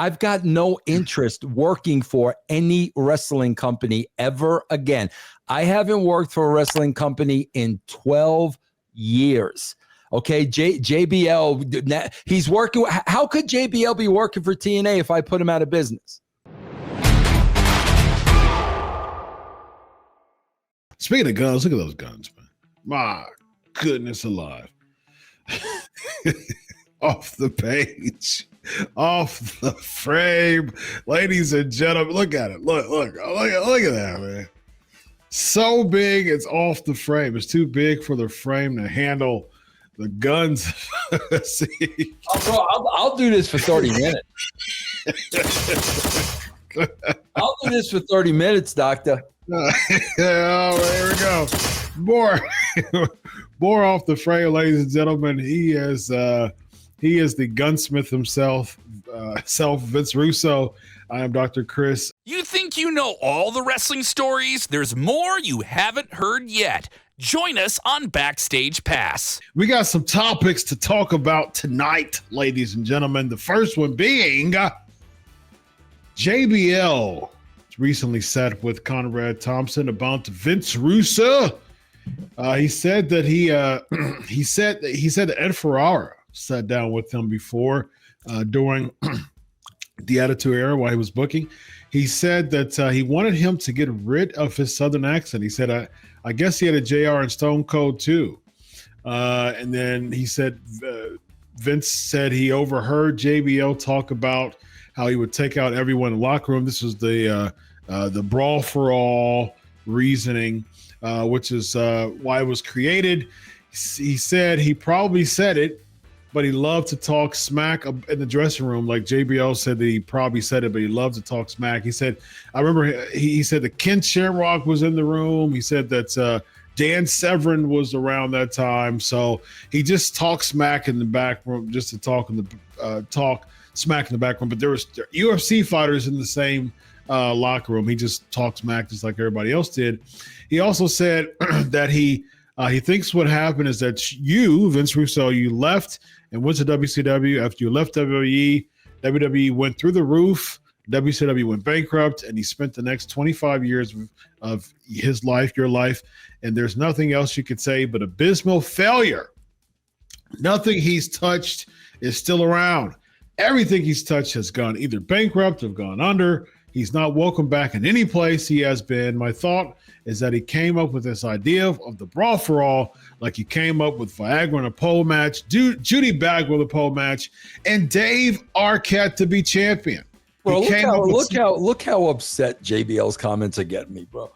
I've got no interest working for any wrestling company ever again. I haven't worked for a wrestling company in 12 years. Okay, JBL, he's working. How could JBL be working for TNA if I put him out of business? Speaking of guns, look at those guns, man. My goodness alive. Off the page, off the frame. Ladies and gentlemen, look at it. Look at that, man. So big, it's off the frame. It's too big for the frame to handle the guns. See? I'll do this for 30 minutes. I'll do this for 30 minutes, Doctor. Oh, here we go. More off the frame, ladies and gentlemen. He is the gunsmith himself, Vince Russo. I am Dr. Chris. You think you know all the wrestling stories? There's more you haven't heard yet. Join us on Backstage Pass. We got some topics to talk about tonight, ladies and gentlemen. The first one being JBL recently sat with Conrad Thompson about Vince Russo. He said that he said that Ed Ferrara sat down with him before during the Attitude Era while he was booking. He said that he wanted him to get rid of his Southern accent. He said, I guess he had a JR and Stone Cold too. And then he said, Vince said he overheard JBL talk about how he would take out everyone in the locker room. This was the Brawl for All reasoning, which is why it was created. He said he probably said it, but he loved to talk smack in the dressing room. Like JBL said that he probably said it, but he loved to talk smack. He said, I remember he said that Ken Shamrock was in the room. He said that Dan Severn was around that time. So he just talked smack in the back room, just to talk smack in the back room. But there was UFC fighters in the same locker room. He just talked smack just like everybody else did. He also said that he thinks what happened is that you, Vince Russo, you left and went to WCW. After you left WWE went through the roof. WCW went bankrupt, and he spent the next 25 years of his life, your life, and there's nothing else you could say but abysmal failure. Nothing he's touched is still around. Everything he's touched has gone either bankrupt or gone under. He's not welcome back in any place he has been. My thought is that he came up with this idea of the Brawl for All, like he came up with Viagra in a pole match, Judy Bagwell a pole match, and Dave Arquette to be champion. Bro, look how upset JBL's comments are getting me, bro.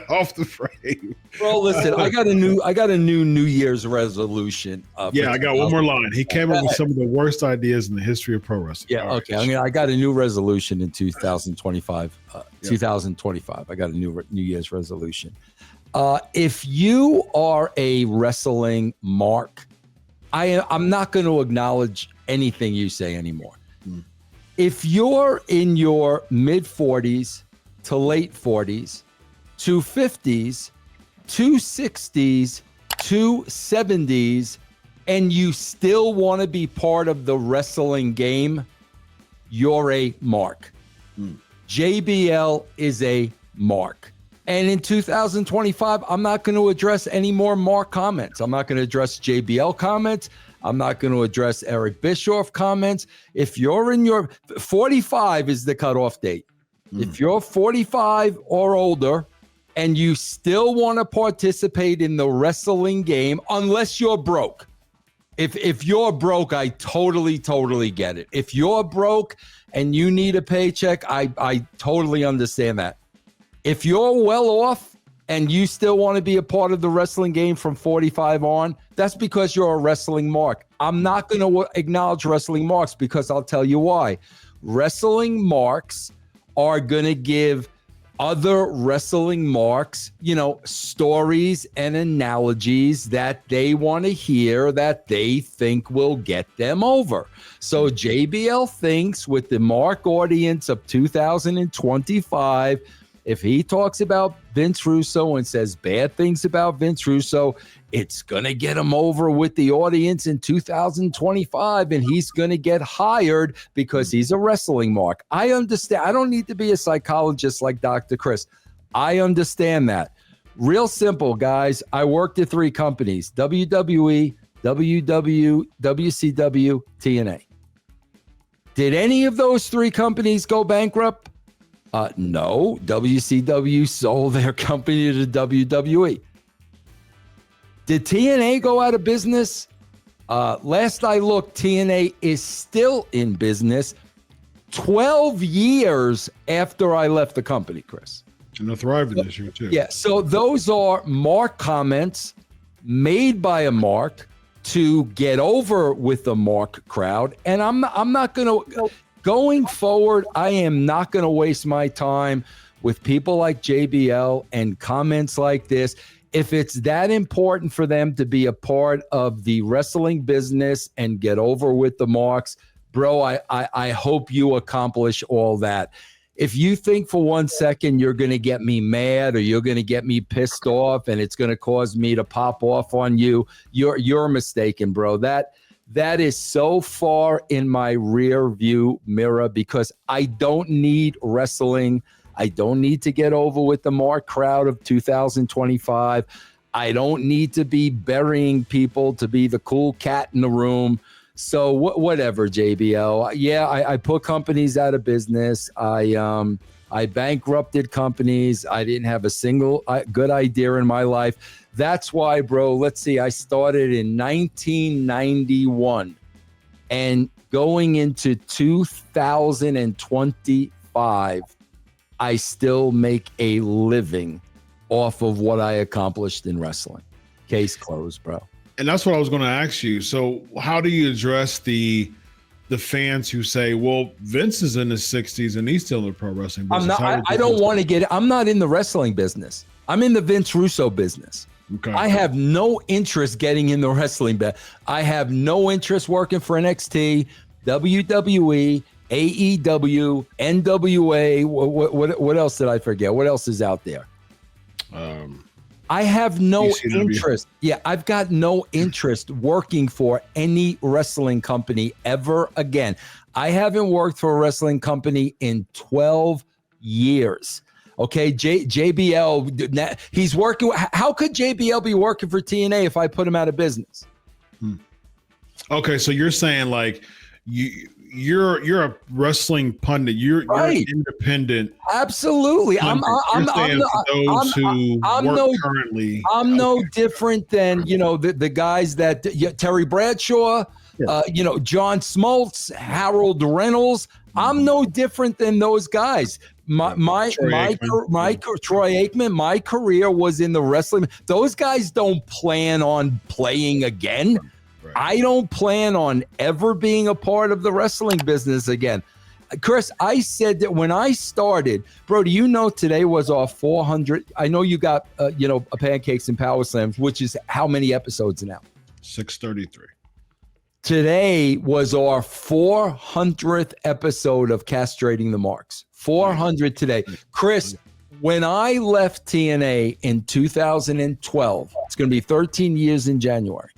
Off the frame. Bro, listen, I got a new Year's resolution. I got one more line. He came up with some of the worst ideas in the history of pro wrestling. Yeah, okay. I got a new resolution in 2025. 2025. I got a new Year's resolution. If you are a wrestling mark, I'm not going to acknowledge anything you say anymore. If you're in your mid 40s to late 40s to 50s to 60s to 70s and you still want to be part of the wrestling game, you're a mark. JBL is a mark. And in 2025, I'm not going to address any more Mark comments. I'm not going to address JBL comments. I'm not going to address Eric Bischoff comments. If you're in your 45 is the cutoff date. If you're 45 or older and you still want to participate in the wrestling game, unless you're broke. If you're broke, I totally get it. If you're broke and you need a paycheck, I totally understand that. If you're well off and you still want to be a part of the wrestling game from 45 on, that's because you're a wrestling mark. I'm not going to acknowledge wrestling marks because I'll tell you why. Wrestling marks are going to give other wrestling marks, stories and analogies that they want to hear that they think will get them over. So JBL thinks with the mark audience of 2025, if he talks about Vince Russo and says bad things about Vince Russo, it's going to get him over with the audience in 2025, and he's going to get hired because he's a wrestling mark. I understand. I don't need to be a psychologist like Dr. Chris. I understand that. Real simple, guys. I worked at 3 companies: WWE, WCW, TNA. Did any of those 3 companies go bankrupt? No. WCW sold their company to WWE. Did TNA go out of business? Last I looked, TNA is still in business 12 years after I left the company, Chris. And they're thriving this year, too. Yeah, so those are mark comments made by a mark to get over with the mark crowd. And I'm not going to, going forward, I am not going to waste my time with people like JBL and comments like this. If it's that important for them to be a part of the wrestling business and get over with the marks, bro, I hope you accomplish all that. If you think for 1 second you're going to get me mad or you're going to get me pissed off and it's going to cause me to pop off on you, you're mistaken, bro. That is so far in my rear view mirror because I don't need wrestling. I don't need to get over with the mark crowd of 2025. I don't need to be burying people to be the cool cat in the room. So whatever, JBL. Yeah, I put companies out of business. I bankrupted companies. I didn't have a single good idea in my life. That's why, bro, let's see. I started in 1991 and going into 2025, I still make a living off of what I accomplished in wrestling. Case closed, bro. And that's what I was going to ask you. So how do you address the fans who say, well, Vince is in his 60s and he's still in the pro wrestling business? I don't want to get – I'm not in the wrestling business. I'm in the Vince Russo business. Okay. I have no interest getting in the wrestling business. I have no interest working for NXT, WWE, AEW, NWA. What else did I forget? What else is out there? I have no interest. Yeah, I've got no interest working for any wrestling company ever again. I haven't worked for a wrestling company in 12 years. Okay, JBL, he's working. How could JBL be working for TNA if I put him out of business? Okay, so you're saying like you're a wrestling pundit. You're independent. Absolutely. I'm no different than the guys that Terry Bradshaw, John Smoltz, Harold Reynolds. I'm no different than those guys. My Troy Aikman, my career was in the wrestling. Those guys don't plan on playing again. Right. I don't plan on ever being a part of the wrestling business again. Chris, I said that when I started, bro, do you know today was our 400? I know you got, Pancakes and Power Slams, which is how many episodes now? 633. Today was our 400th episode of Castrating the Marks. 400 today. Chris, when I left TNA in 2012, it's going to be 13 years in January.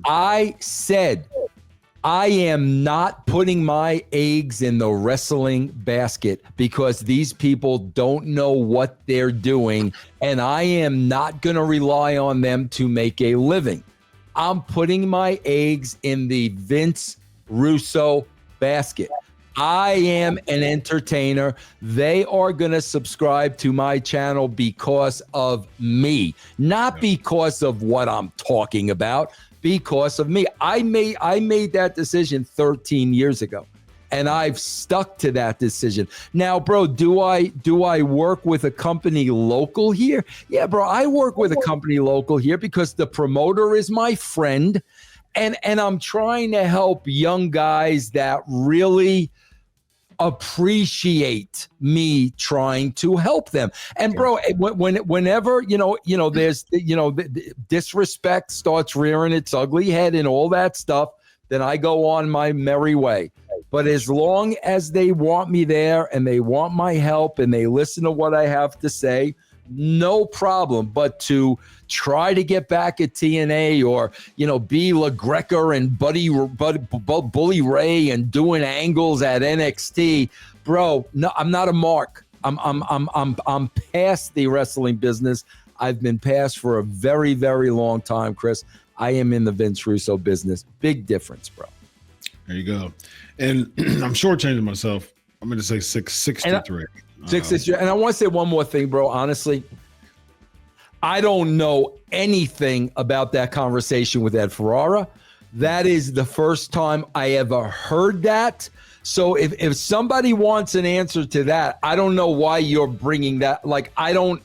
I said, I am not putting my eggs in the wrestling basket because these people don't know what they're doing, and I am not going to rely on them to make a living. I'm putting my eggs in the Vince Russo basket. I am an entertainer. They are going to subscribe to my channel because of me, not because of what I'm talking about. Because of me. I made that decision 13 years ago, and I've stuck to that decision. Now, bro, do I work with a company local here? Yeah, bro, I work with a company local here because the promoter is my friend, and I'm trying to help young guys that really appreciate me trying to help them. And bro, whenever there's disrespect starts rearing its ugly head and all that stuff, then I go on my merry way. But as long as they want me there and they want my help and they listen to what I have to say, no problem. But to try to get back at TNA or, be LaGreca and Bully Ray and doing angles at NXT, bro, no, I'm not a mark. I'm past the wrestling business. I've been past for a very, very long time, Chris. I am in the Vince Russo business. Big difference, bro. There you go. And I'm shortchanging myself. I'm going to say 663. And I want to say one more thing, bro. Honestly, I don't know anything about that conversation with Ed Ferrara. That is the first time I ever heard that. So if somebody wants an answer to that, I don't know why you're bringing that. Like, I'm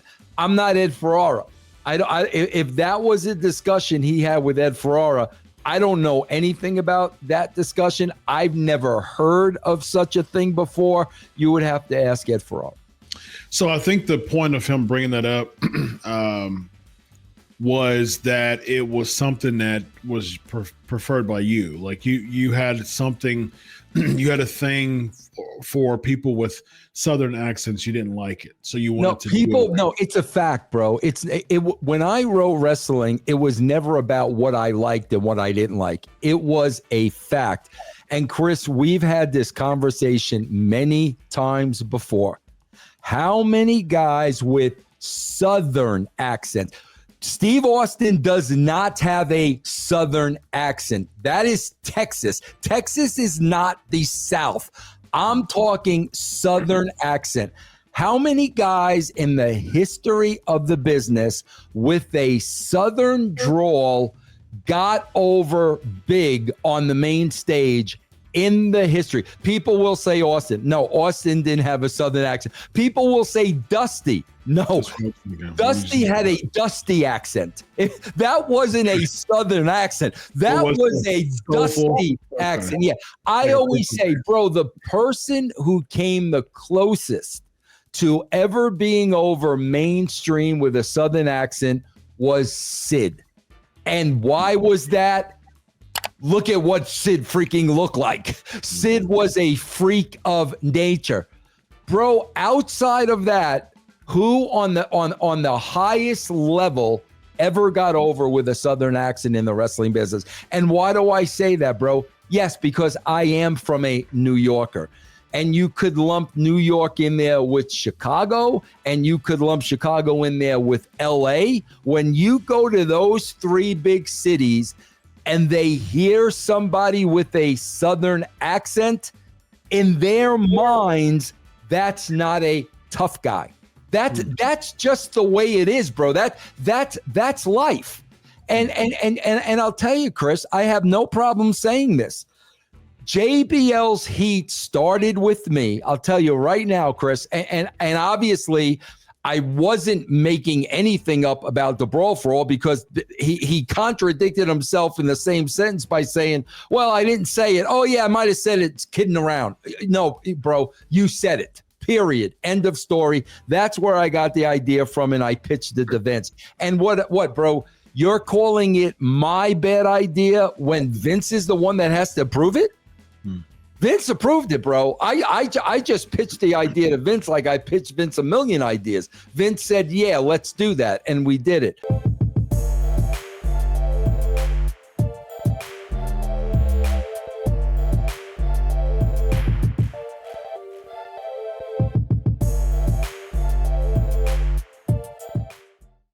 not Ed Ferrara. If that was a discussion he had with Ed Ferrara, I don't know anything about that discussion. I've never heard of such a thing before. You would have to ask Ed Ferrara. So I think the point of him bringing that up was that it was something that was preferred by you. Like you had something, you had a thing for people with Southern accents. You didn't like it, so you wanted to. No, it's a fact, bro. When I wrote wrestling, it was never about what I liked and what I didn't like. It was a fact. And Chris, we've had this conversation many times before. How many guys with Southern accents? Steve Austin does not have a Southern accent. That is Texas. Texas is not the South. I'm talking Southern accent. How many guys in the history of the business with a Southern drawl got over big on the main stage in the history? People will say Austin. No, Austin didn't have a Southern accent. People will say Dusty. No, Dusty had a Dusty accent. That wasn't a Southern accent. That was a Dusty accent. Yeah, I always say, bro, the person who came the closest to ever being over mainstream with a Southern accent was Sid. And why was that? Look at what Sid freaking looked like. Sid was a freak of nature. Bro, outside of that, who on the highest level ever got over with a Southern accent in the wrestling business? And why do I say that, bro? Yes, because I am from a New Yorker. And you could lump New York in there with Chicago, and you could lump Chicago in there with LA. When you go to those three big cities and they hear somebody with a Southern accent, in their minds, that's not a tough guy. That's just the way it is, bro. That's life. And I'll tell you, Chris, I have no problem saying this. JBL's heat started with me. I'll tell you right now, Chris, and obviously I wasn't making anything up about the Brawl for All, because he contradicted himself in the same sentence by saying, well, I didn't say it. Oh yeah, I might have said it's kidding around. No, bro, you said it. Period. End of story. That's where I got the idea from, and I pitched it to Vince. And what, bro? You're calling it my bad idea when Vince is the one that has to approve it? Vince approved it, bro. I just pitched the idea to Vince like I pitched Vince a million ideas. Vince said, yeah, let's do that. And we did it.